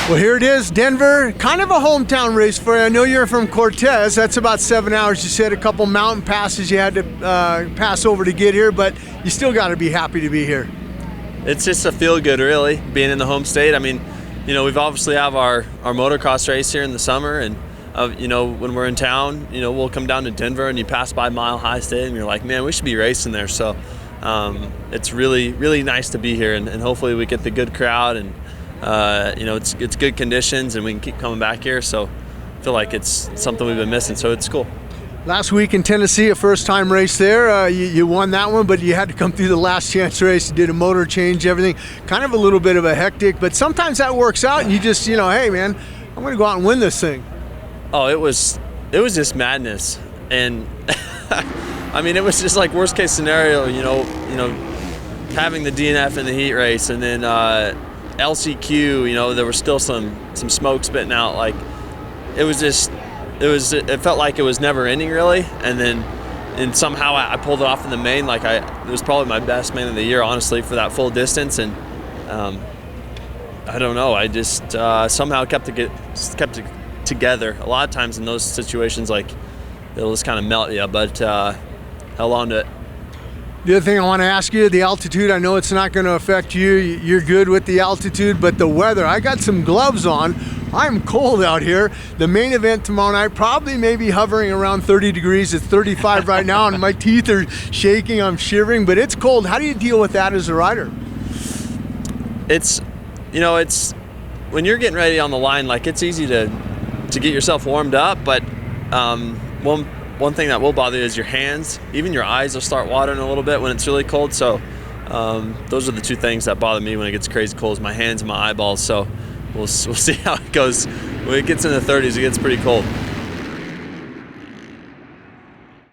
Well, here it is, Denver, kind of a hometown race for you. I know you're from Cortez. That's about 7 hours. You said a couple mountain passes you had to pass over to get here, but you still got to be happy to be here. It's just a feel good, really, being in the home state. I mean, you know, we've obviously have our motocross race here in the summer, and you know, when we're in town, you know, we'll come down to Denver and you pass by Mile High State and you're like, man, we should be racing there. So it's really nice to be here, and hopefully we get the good crowd, and you know, it's good conditions and we can keep coming back here. So I feel like it's something we've been missing, so it's cool. Last week in Tennessee, a first-time race there. You won that one, but you had to come through the last chance race. You did a motor change, everything. Kind of a little bit of a hectic, but sometimes that works out and you just, you know, hey man, I'm going to go out and win this thing. Oh, it was just madness. And I mean, it was just like worst case scenario, you know, having the DNF in the heat race, and then LCQ, you know, there was still some smoke spitting out. Like it felt like it was never ending, really. And somehow I pulled it off in the main. Like it was probably my best main of the year, honestly, for that full distance. And I don't know, I just somehow kept it together. A lot of times in those situations, like, it'll just kind of melt you, but held on to it. The other thing I want to ask you, the altitude, I know it's not going to affect you. You're good with the altitude, but the weather, I got some gloves on. I'm cold out here. The main event tomorrow night, probably maybe hovering around 30 degrees. It's 35 right now, and my teeth are shaking. I'm shivering, but it's cold. How do you deal with that as a rider? It's, you know, it's when you're getting ready on the line, like, it's easy to get yourself warmed up, but one thing that will bother you is your hands. Even your eyes will start watering a little bit when it's really cold. So those are the two things that bother me when it gets crazy cold, is my hands and my eyeballs. So we'll see how it goes. When it gets in the 30s, it gets pretty cold.